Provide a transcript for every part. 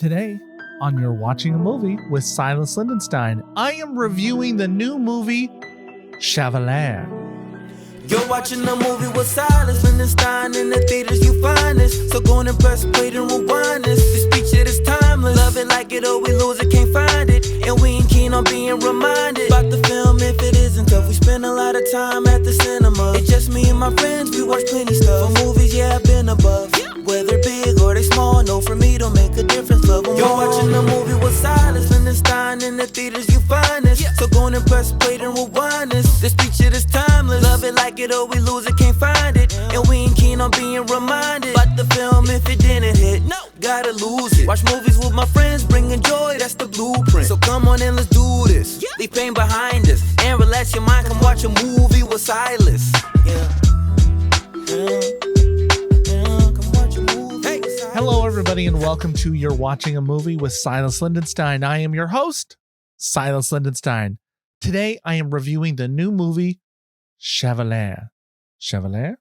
Today, on You're Watching a Movie with Silas Lindenstein, I am reviewing the new movie, Chevalier. You're watching a movie with Silas Lindenstein. In the theaters you find this. So go and press play and rewind this. This picture is timeless. Love it like it or we lose it, can't find it. And we ain't keen on being reminded about the film if it isn't tough. We spend a lot of time at the cinema. It's just me and my friends, we watch plenty stuff. For movies, yeah, I've been above. Whether big or they small, no, for me don't make a difference. Love them. You're watching a movie with Silas Lindenstein. In the theaters you find this. So go and press play and rewind this. This picture is timeless. Love it like it or we lose it, can't find it. And we ain't keen on being reminded about the film if it didn't hit. No, gotta lose it. Watch movies with my friends, bringing joy, that's the blueprint. So come on and let's do this. Leave pain behind us and relax your mind. Come watch a movie with Silas. Hello, everybody, and welcome to You're Watching a Movie with Silas Lindenstein. I am your host, Silas Lindenstein. Today, I am reviewing the new movie, Chevalier. Chevalier?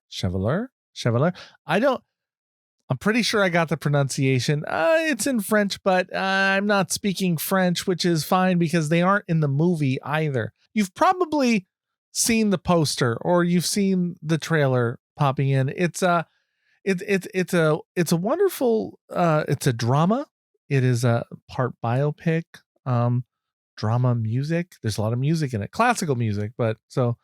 I'm pretty sure I got the pronunciation. It's in French, but I'm not speaking French, which is fine because they aren't in the movie either. You've probably seen the poster or you've seen the trailer popping in. It's a wonderful, it's a drama. It is a part biopic, drama music. There's a lot of music in it, classical music, but so,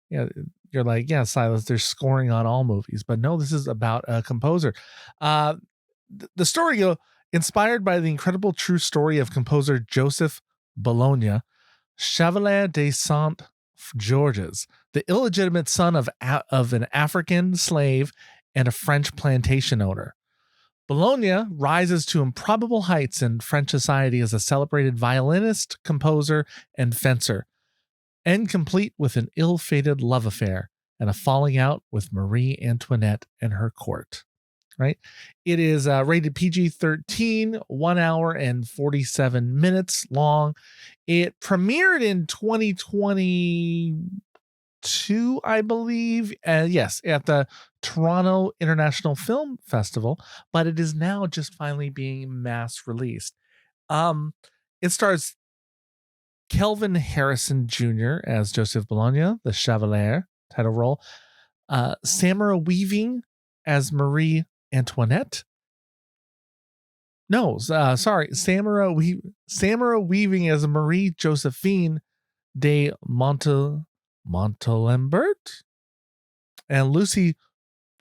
yeah, you're like, yeah, Silas, they're scoring on all movies, but no, this is about a composer. The story inspired by the incredible true story of composer Joseph Bologna, Chevalier de Saint Georges, the illegitimate son of an African slave and a French plantation owner. Bologna rises to improbable heights in French society as a celebrated violinist, composer, and fencer, and complete with an ill-fated love affair and a falling out with Marie Antoinette and her court. Right? It is rated PG-13, 1 hour and 47 minutes long. It premiered in 2022, I believe. Yes, at the Toronto International Film Festival, but it is now just finally being mass released. It stars Kelvin Harrison Jr. as Joseph Bologna, the Chevalier title role. Samara Weaving as Marie Antoinette. No, sorry, Samara Weaving as Marie Josephine de Montalembert, and Lucy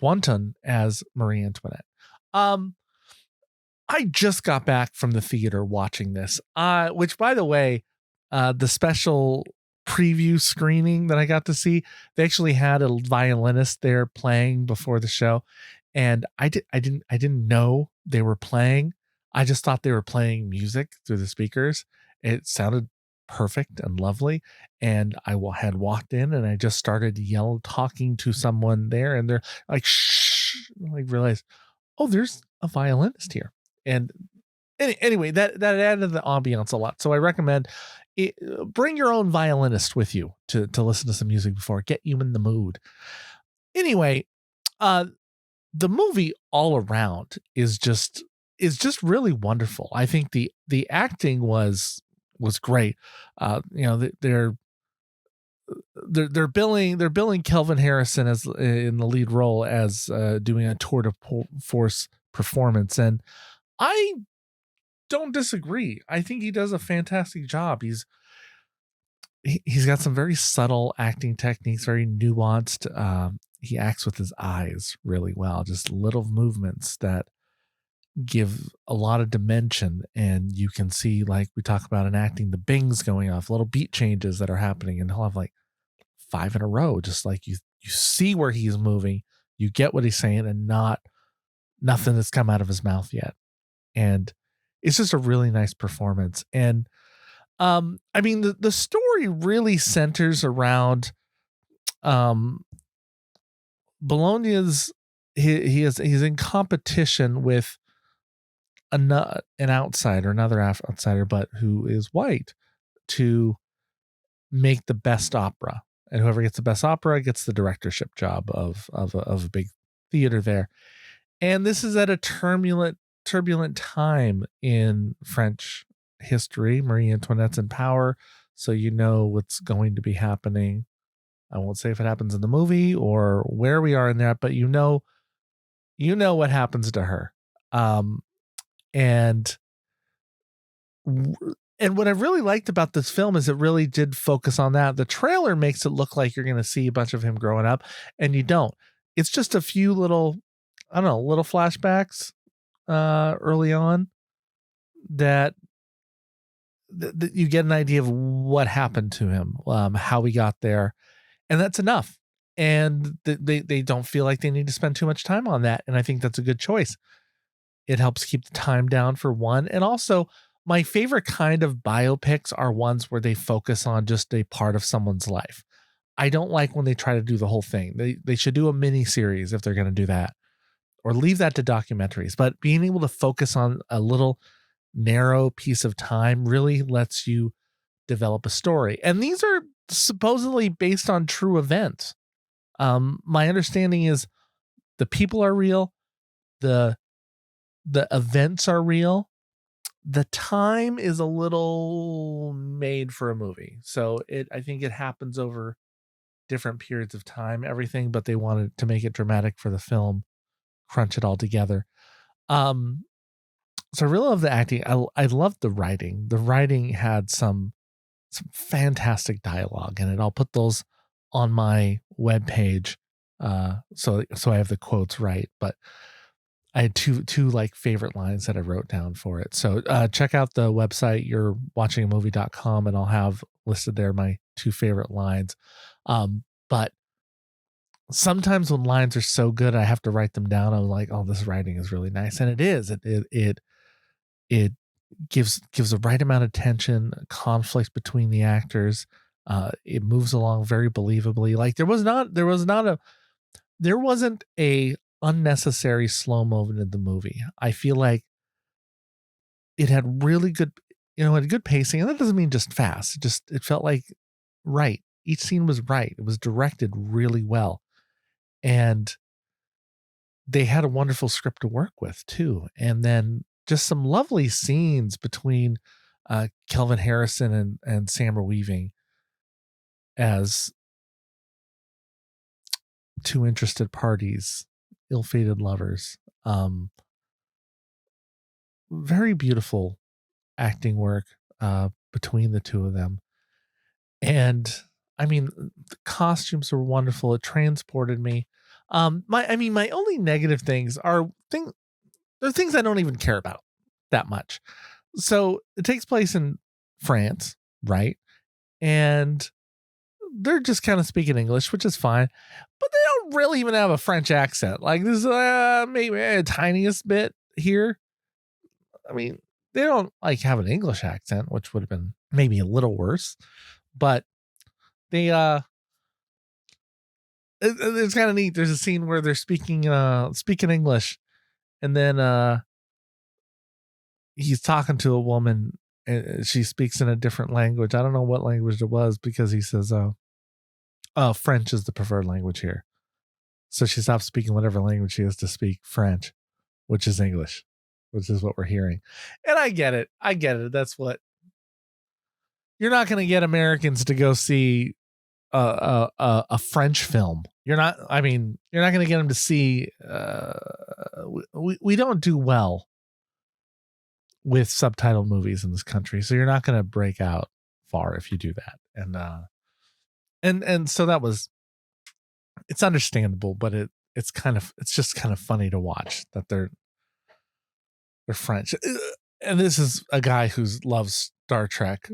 Bointon as Marie Antoinette. I just got back from the theater watching this, which, by the way, the special preview screening that I got to see, they actually had a violinist there playing before the show, and I didn't know they were playing. I just thought they were playing music through the speakers. It sounded perfect and lovely, and I had walked in and I just started talking to someone there, and they're like, shh, like realized, oh, there's a violinist here. And anyway, that added the ambiance a lot. So I recommend bring your own violinist with you to listen to some music before, get you in the mood. Anyway, the movie all around is just really wonderful. I think the acting was great. They're billing Kelvin Harrison as in the lead role as doing a tour de force performance, and I don't disagree. I think he does a fantastic job. He's got some very subtle acting techniques, very nuanced. He acts with his eyes really well, just little movements that give a lot of dimension, and you can see, like we talk about in acting, the bings going off, little beat changes that are happening, and he'll have like 5 in a row, just like you see where he's moving, you get what he's saying, and nothing has come out of his mouth yet. And it's just a really nice performance. And I mean, the story really centers around Bologna's. He's in competition with another outsider, but who is white, to make the best opera, and whoever gets the best opera gets the directorship job of a big theater there. And this is at a turbulent turbulent time in French history. Marie Antoinette's in power, so you know what's going to be happening. I won't say if it happens in the movie or where we are in that, but you know what happens to her. And and what I really liked about this film is it really did focus on that. The trailer makes it look like you're going to see a bunch of him growing up, and you don't. It's just a few little, I don't know, little flashbacks early on that you get an idea of what happened to him, how he got there, and that's enough. And they don't feel like they need to spend too much time on that, and I think that's a good choice. It helps keep the time down for one, and also my favorite kind of biopics are ones where they focus on just a part of someone's life. I don't like when they try to do the whole thing. They should do a mini series if they're going to do that, or leave that to documentaries. But being able to focus on a little narrow piece of time really lets you develop a story. And these are supposedly based on true events. My understanding is the people are real, the events are real. The time is a little made for a movie. So I think it happens over different periods of time, everything, but they wanted to make it dramatic for the film, crunch it all together. So I really love the acting. I loved the writing. The writing had some fantastic dialogue in it. I'll put those on my webpage. So I have the quotes right, but I had two like favorite lines that I wrote down for it. So check out the website, you'rewatchingamovie.com, and I'll have listed there my two favorite lines. But sometimes when lines are so good, I have to write them down. I'm like, oh, this writing is really nice. And it is. It gives the right amount of tension, conflict between the actors. It moves along very believably. Like there wasn't a unnecessary slow moment in the movie. I feel like it had really good, had good pacing, and that doesn't mean just fast. It felt like right. Each scene was right. It was directed really well, and they had a wonderful script to work with too. And then just some lovely scenes between Kelvin Harrison and Samara Weaving as two interested parties, ill-fated lovers. Very beautiful acting work between the two of them. And I mean, the costumes were wonderful. It transported me. My only negative things are things I don't even care about that much. So it takes place in France, right? And they're just kind of speaking English, which is fine, but they don't really even have a French accent. Like this is maybe a tiniest bit here. I mean, they don't like have an English accent, which would have been maybe a little worse, but they it's kind of neat. There's a scene where they're speaking English, and then he's talking to a woman and she speaks in a different language. I don't know what language it was, because he says French is the preferred language here. So she stops speaking whatever language she has to speak French, which is English, which is what we're hearing. And I get it. That's what you're not going to get Americans to go see a French film. You're not going to get them to see, we don't do well with subtitled movies in this country. So you're not going to break out far if you do that. And so it's understandable, but it's just kind of funny to watch that they're French. And this is a guy who loves Star Trek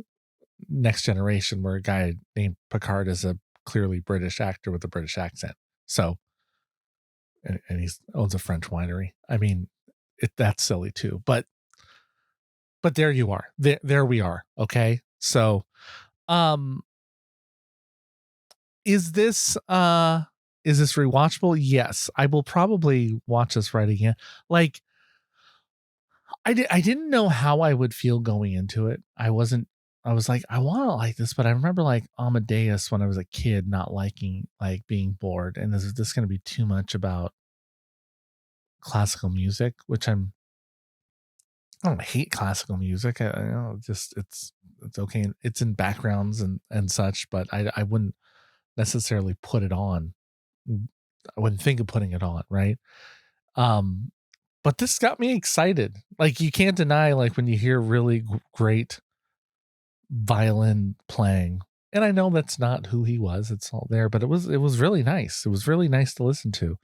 Next Generation, where a guy named Picard is a clearly British actor with a British accent. So, and he owns a French winery. I mean, that's silly too, but there you are. There we are. Okay. So, is this rewatchable? Yes. I will probably watch this right again. Like, I didn't know how I would feel going into it. I was like, I want to like this, but I remember like Amadeus when I was a kid, not liking, like being bored. And is this going to be too much about classical music, which I'm I don't hate classical music. Just it's okay. It's in backgrounds and such, but I wouldn't necessarily put it on. I wouldn't think of putting it on, right? Um, but this got me excited. Like you can't deny, like when you hear really great violin playing, and I know that's not who he was. It's all there, but it was really nice. It was really nice to listen to,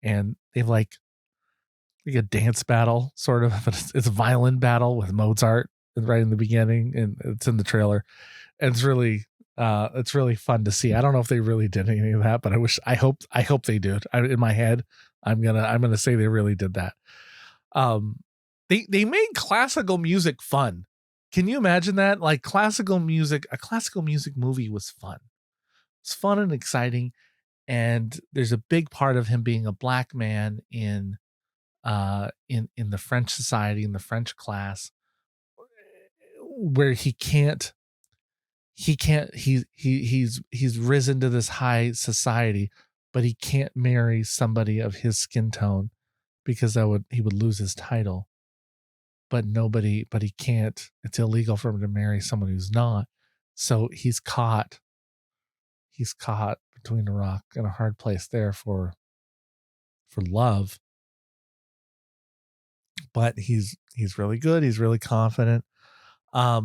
and they've like a dance battle sort of, but it's a violin battle with Mozart right in the beginning, and it's in the trailer. And it's really fun to see. I don't know if they really did any of that, but I hope they do. In my head, I'm gonna say they really did that. They made classical music fun. Can you imagine that? Like a classical music movie was fun. It's fun and exciting, and there's a big part of him being a black man in the French society, in the French class, where he's risen to this high society, but he can't marry somebody of his skin tone because he would lose his title. But he can't. It's illegal for him to marry someone who's not. So he's caught between a rock and a hard place there for love. But he's really good. He's really confident. Yeah,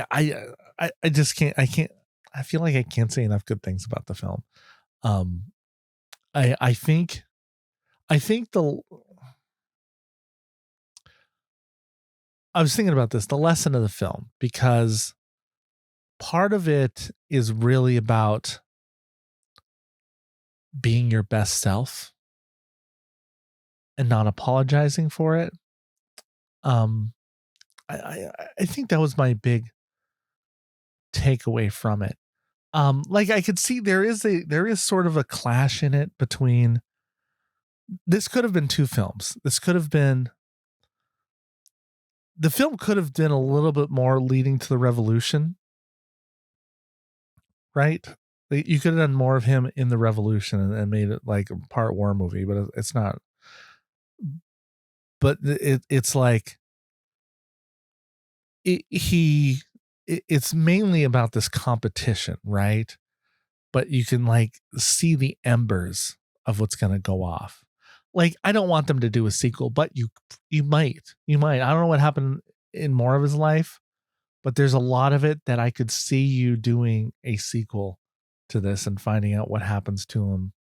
I just can't. I feel like I can't say enough good things about the film. I think I was thinking about this, the lesson of the film, because part of it is really about being your best self and not apologizing for it. I think that was my big takeaway from it. Like I could see there is sort of a clash in it between, this could have been two films. The film could have been a little bit more leading to the revolution, right? You could have done more of him in the revolution and made it like a part war movie, but it's not. But it's like it's mainly about this competition, right? But you can like see the embers of what's going to go off. Like, I don't want them to do a sequel, but you might. I don't know what happened in more of his life, but there's a lot of it that I could see you doing a sequel to this and finding out what happens to him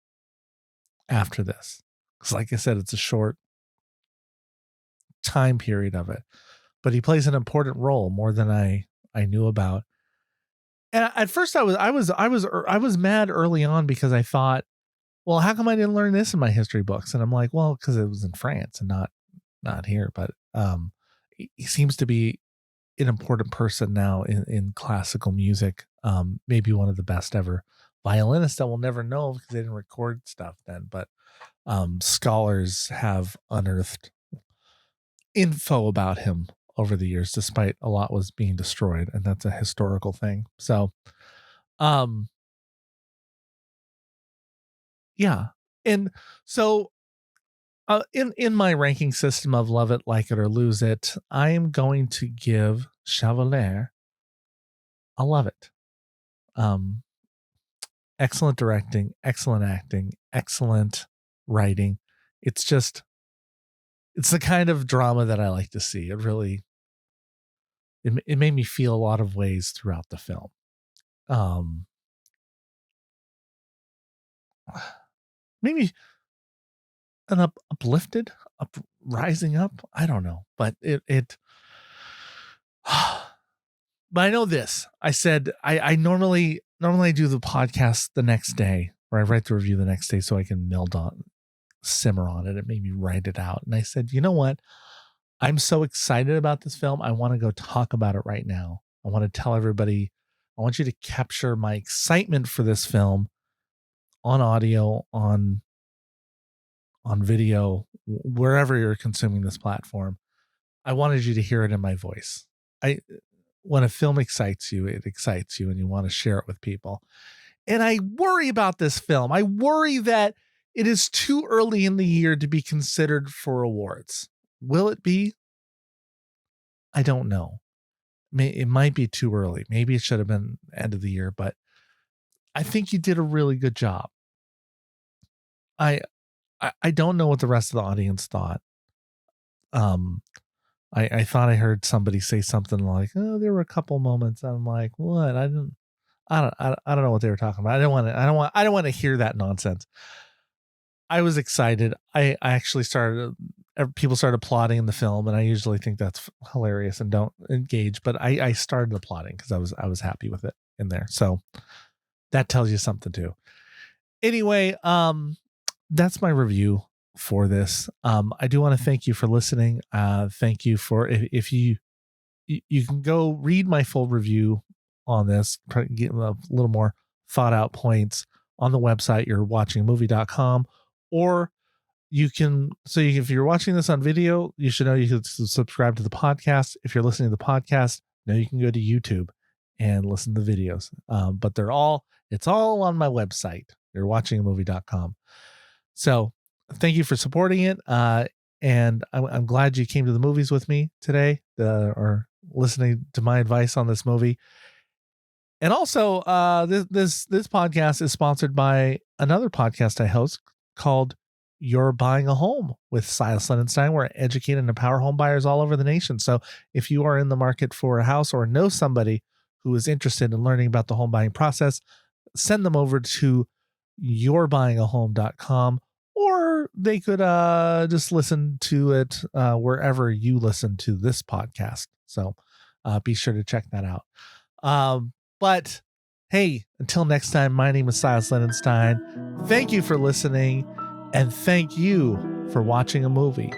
after this. Because like I said, it's a short time period of it, but he plays an important role, more than I knew about. And at first I was mad early on because I thought, well, how come I didn't learn this in my history books? And I'm like, well, because it was in France and not here. But he seems to be an important person now in classical music. Maybe one of the best ever violinists that we'll never know because they didn't record stuff then. But scholars have unearthed info about him over the years, despite a lot was being destroyed, and that's a historical thing. So, yeah. And so in my ranking system of love it, like it, or lose it, I am going to give Chevalier a love it. Excellent directing, excellent acting, excellent writing. It's the kind of drama that I like to see. It made me feel a lot of ways throughout the film. Maybe an uplifted, rising up. I don't know, but it. But I know this. I said I normally do the podcast the next day, or I write the review the next day so I can simmer on it and maybe write it out. And I said, you know what? I'm so excited about this film. I want to go talk about it right now. I want to tell everybody. I want you to capture my excitement for this film on audio, on video, wherever you're consuming this platform. I wanted you to hear it in my voice. When a film excites you, it excites you and you want to share it with people. And I worry about this film. I worry that It is too early in the year to be considered for awards. Will it be? I don't know. It might be too early. Maybe it should have been end of the year, but I think you did a really good job. I don't know what the rest of the audience thought. I thought I heard somebody say something like, "Oh, there were a couple moments." I'm like, "What? I don't know what they were talking about. I don't want to hear that nonsense." I was excited. I actually people started applauding in the film, and I usually think that's hilarious and don't engage, but I started applauding because I was happy with it in there. So that tells you something too. Anyway, that's my review for this. I do want to thank you for listening. Thank you for if you can go read my full review on this, get a little more thought out points on the website, you'rewatchingamovie.com, or if you're watching this on video, you should know you can subscribe to the podcast. If you're listening to the podcast, now you can go to YouTube and listen to the videos. But it's all on my website, you'rewatchingamovie.com. So thank you for supporting it. And I'm glad you came to the movies with me today, or listening to my advice on this movie. And also, this podcast is sponsored by another podcast I host called You're Buying a Home with Silas Lindenstein. We're educating and empower home buyers all over the nation. So if you are in the market for a house or know somebody who is interested in learning about the home buying process, send them over to yourbuyingahome.com, or they could just listen to it wherever you listen to this podcast. So be sure to check that out. But hey, until next time, my name is Silas Lindenstein. Thank you for listening, and thank you for watching a movie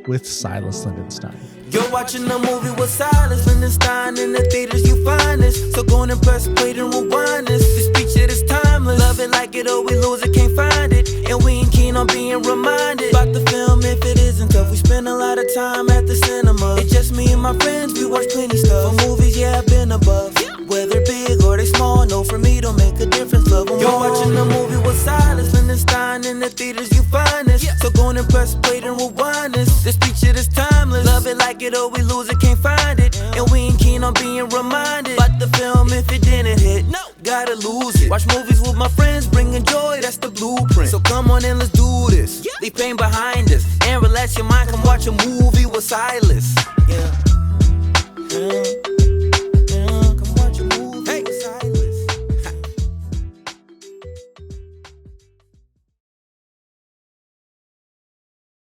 with Silas Lindenstein. You're watching a movie with Silas Lindenstein. In the theaters you find this, so go and press play and rewind this. The speech it is timeless. Love it like it or we lose it, can't find it. And we ain't keen on being reminded about the film if it isn't tough. We spend a lot of time at the cinema. It's just me and my friends, we watch plenty stuff. For movies, yeah, I've been above. Whether big or they small, no, for me don't make a difference, love them. You're watching a movie with Silas Lindenstein. In the theaters you find this, so go and press play and rewind this. The speech it is timeless. Love it like it or we lose it, can't find it. And we ain't keen on being reminded about the film if it didn't hit. No, gotta lose it. Watch movies with my friends, bringing joy, that's the blueprint. So come on and let's do this. Leave pain behind us and relax your mind. Come watch a movie with Silas.